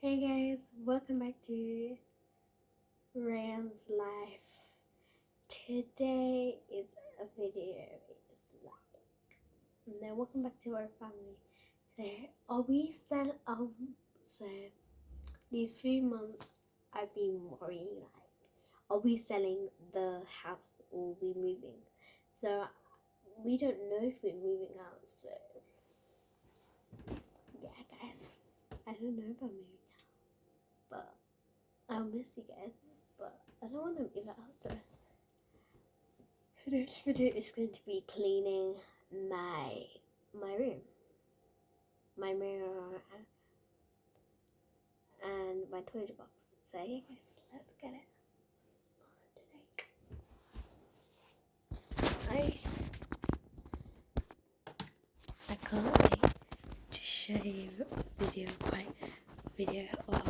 Hey guys, welcome back to Rand's Life. Today is a video. Welcome back to our family. Today, so these few months I've been worrying are we selling the house or we moving? So we don't know if we're moving out. So yeah, guys, I don't know about moving out, but I'll miss you guys, but I don't want to move out, so today's video is going to be cleaning my room, my mirror, and my toilet box. So yeah guys, let's get it on today. I can't wait to show you a video of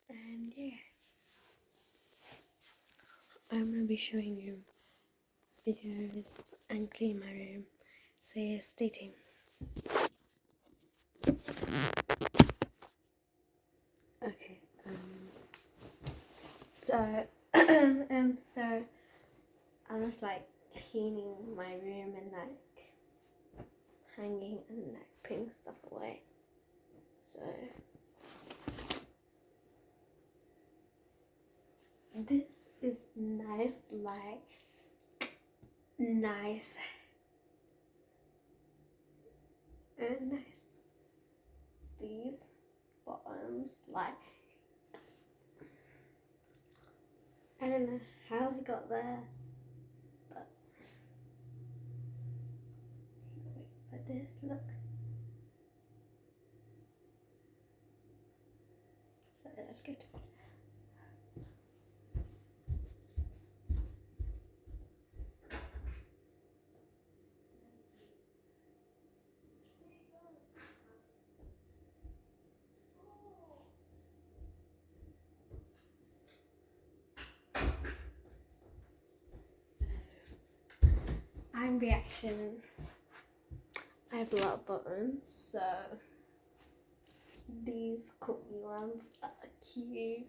and yeah, I'm gonna be showing you videos and clean my room. So yeah, stay tuned. Okay, so so I was like cleaning my room and like hanging and like putting stuff away. So this is nice, nice and nice. These bottoms, like I don't know how they got there, but like this, look. So that's good. I'm reaction. I have a lot of buttons, so these Courtney ones are cute.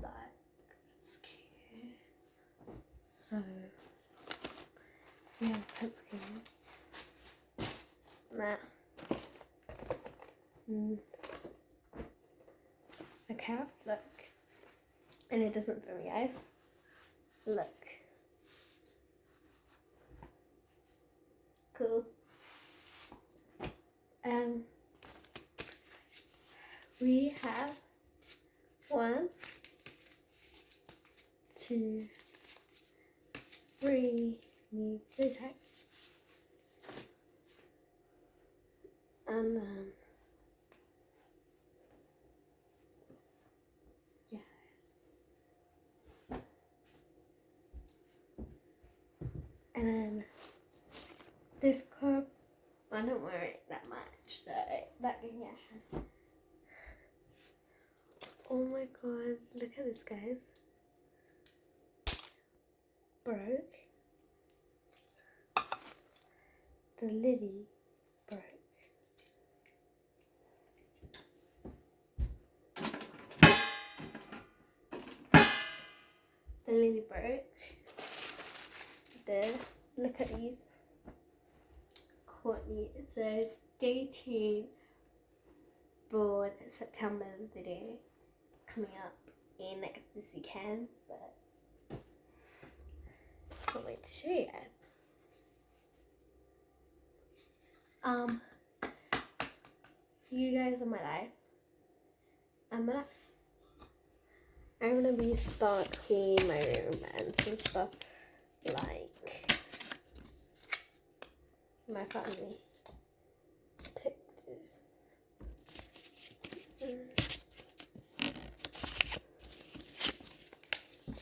Like, it's cute. So, we have pet skins. Nah. Okay, look. And it doesn't fit me, guys. Look. Cool. We have 1, 2, 3 new blue tags. And yeah. And then this cup, I don't wear it that much, so that can get hand. Oh my god, look at this, guys. Broke. The lily broke. The lily broke. Look at these. Courtney, it says stay tuned for September's video coming up in next this weekend, but can't wait to show you guys. You guys are my life. I'm gonna be start cleaning my room and some stuff like my family pictures.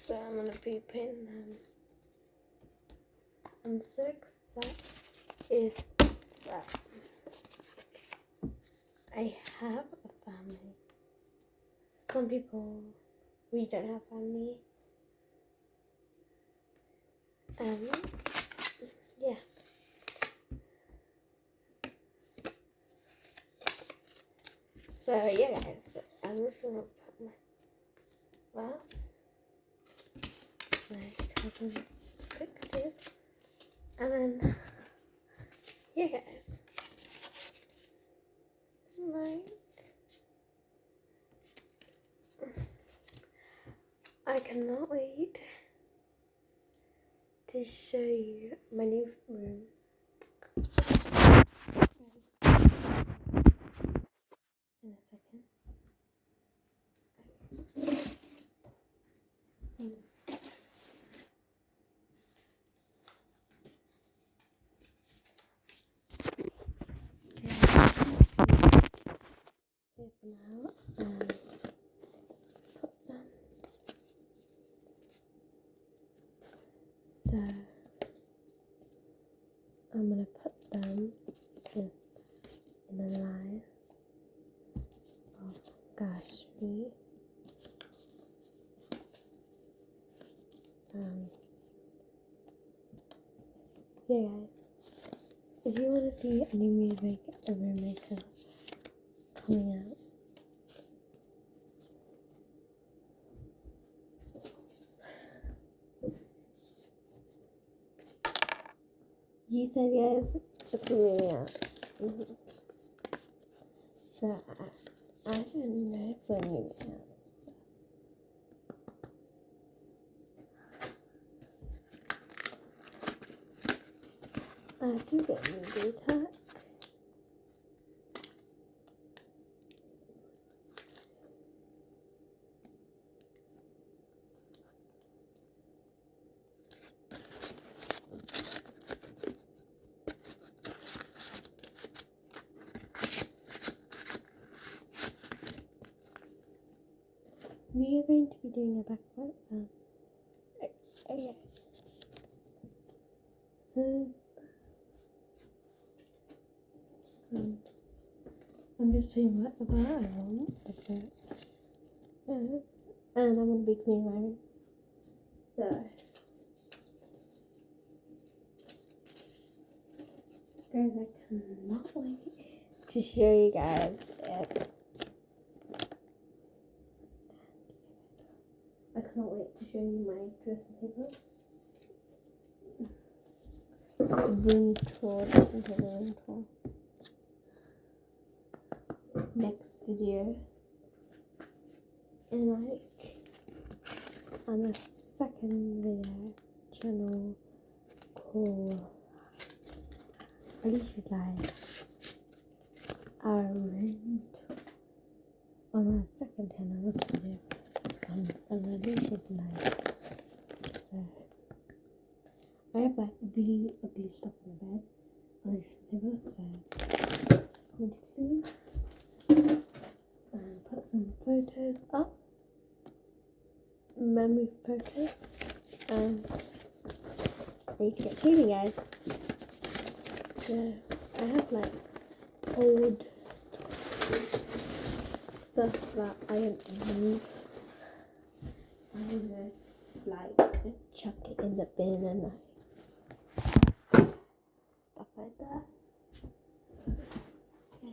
So I'm gonna be putting them. I'm so excited that I have a family. Some people, we don't have family. Yeah. So yeah, guys, I'm just gonna put my cousin's pictures, and then yeah, guys, I cannot wait to show you my new room. In a second. Here's now. So I'm gonna put them in a line of Kashmir. Yeah, guys. If you want to see a new room maker coming out, you said yes, it's coming out. So I don't know if we're moving out. So. I have to get a new data. We are going to be doing a backpack. Okay. So, I'm just doing whatever I want. Okay. Yes. And I'm going to be cleaning my room. So, guys, I cannot wait to show you guys it. I cannot wait to show you my dressing table. Room tour, dressing table room tour. Next video. And like on a second video channel called Alicia's Life. Our room on a second channel video on Alicia's Life. So I have like really ugly stuff on the bed. Alicia's table, so I'm going to clean and put some photos up. Memory photos, and I need to get cleaning, guys. So I have like old stuff that I don't use. I'm gonna like chuck it in the bin and like stuff like that. So,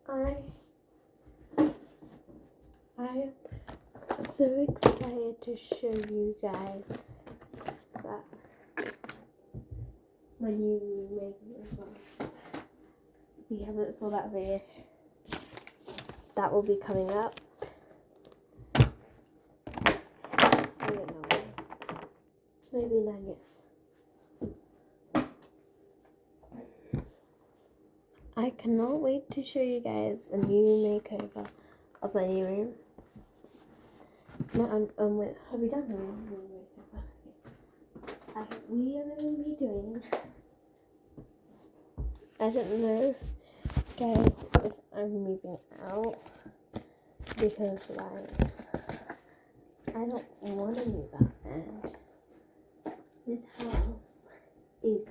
okay. I am so excited to show you guys that my new room as well. If you haven't saw that video, that will be coming up. I don't know. Maybe in August. I cannot wait to show you guys a new makeover of my new room. No, have we done the room makeover? We are going to be doing. I don't know, guys, if I'm moving out because like I don't want to move out, and this house is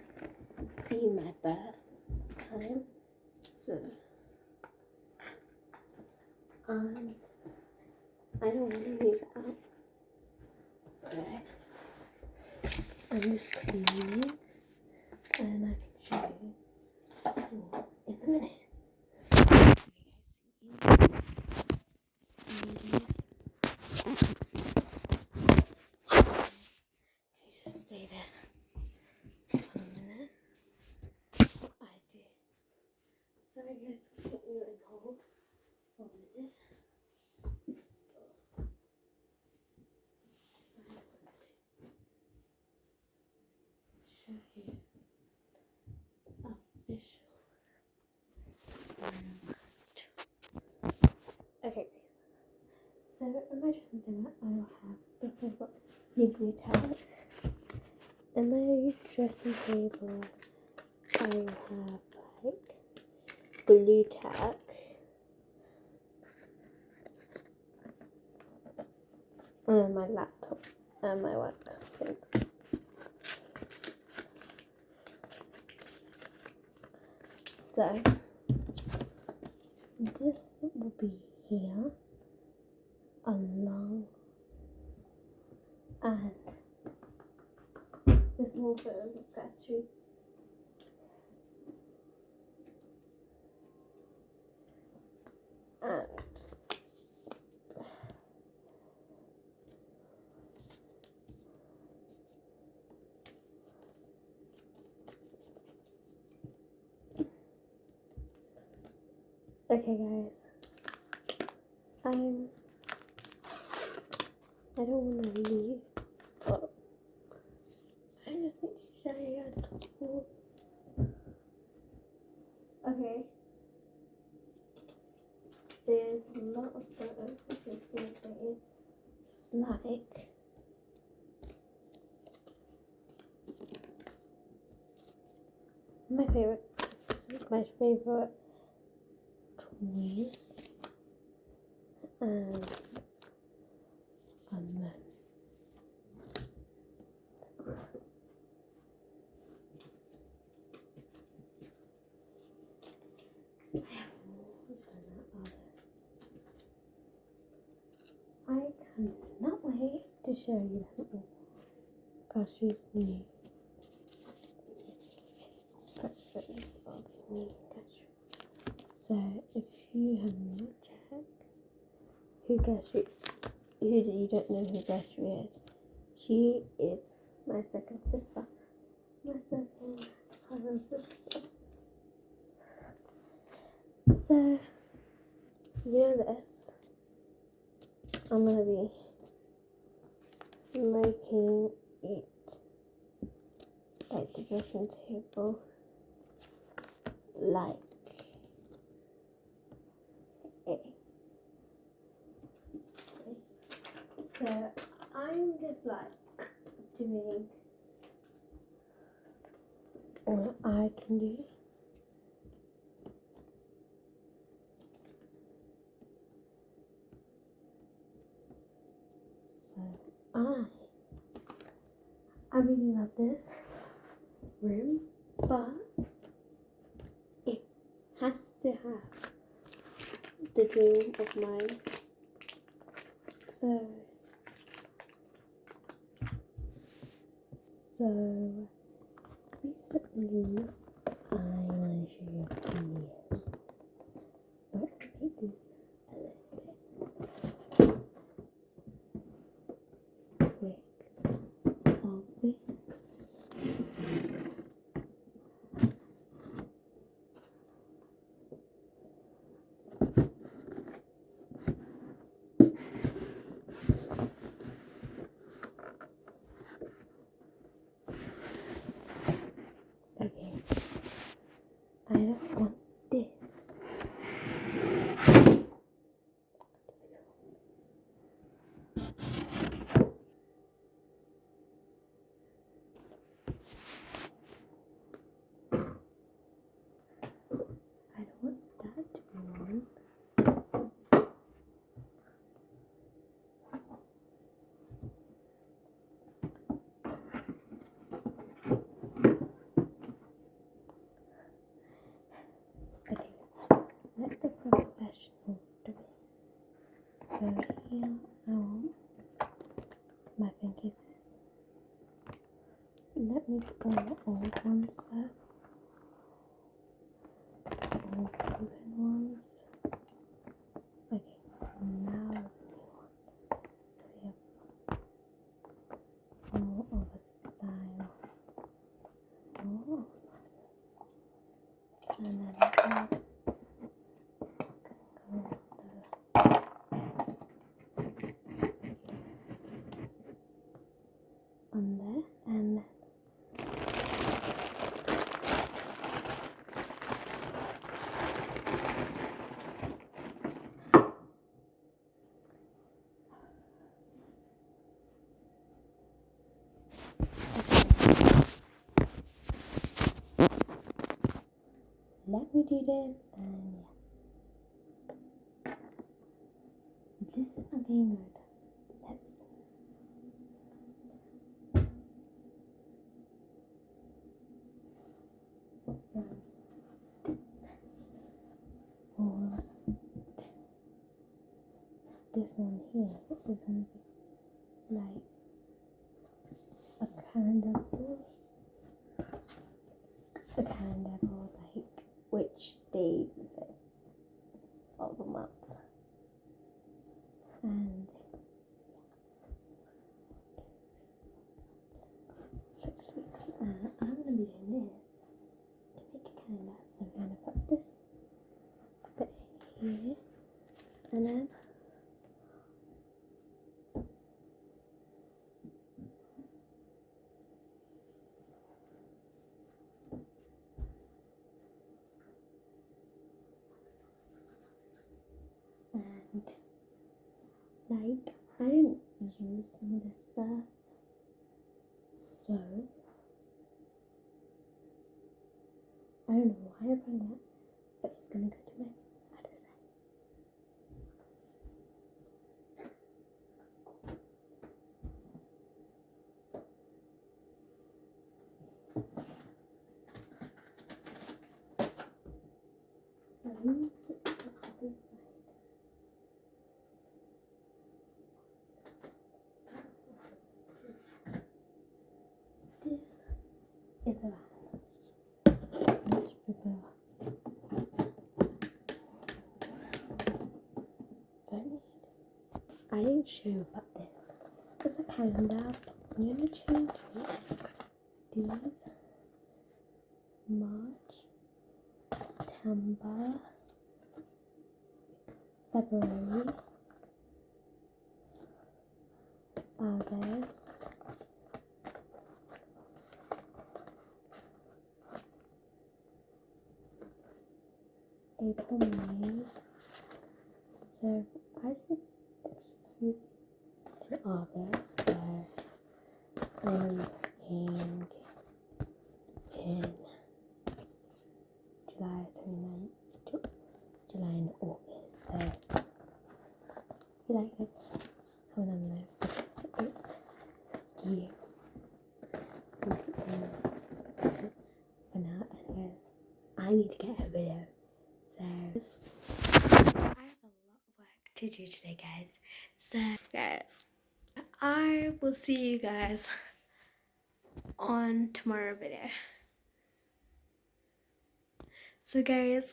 in my birth time, so I don't want to move out. Okay. I'm just cleaning, and I can show you in a minute. Just stay there for a minute. I do. Sorry guys, put you in hold for a minute. Show you official okay, so in my dressing table I will have this. I've got new blue tag. In my dressing table I will have like blue tack, and my laptop and my work things. So this will be here along, and this will also look at you. And okay guys, I don't want to leave, but I just need to show you a tool. Okay, there's a lot of photos of this thing. It's like my favorite toy, and a man. I cannot wait to show you them all because she's new. Pictures of new Gashu. So if you have not checked who Gashu, who you don't know who Gashu is, she is my second sister, my second cousin sister. So you know this. I'm gonna be making it like the dressing table, like it. So I'm just like doing what I can do. So I really love this room, but it has to have the dream of mine. So recently I want to show you a video. I'm going to make this a little bit quick of this. Okay. need all the old ones first. All broken ones. Okay, now the new one. So we have more of a style. More. And then this can go on there, and let me do this, and yeah, this is not getting good. Let's or this one here isn't like a calendar for like which days is it of the month, and I'm gonna be doing this to make a calendar. So we're gonna put this bit here, and then like I didn't use some of this stuff, so I don't know why I brought that, but it's gonna go to my other side. Move to the other side. This is a van. Much bigger. I didn't show you about this. It's a calendar. I'm gonna change it. These March, September, February, August, April, May. So I didn't excuse in August. So I'm in July 29, July and August. So you like it? Hold on a minute, because it's cute. For now, anyways, I need to get a video. So I have a lot of work to do today, guys. So guys, I will see you guys on tomorrow's video. So guys,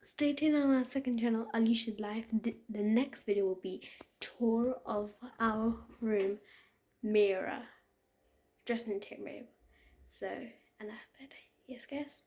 stay tuned on our second channel, Alicia's Life. The next video will be tour of our room, mirror, dressing table. So, and I bed. Yes, guys.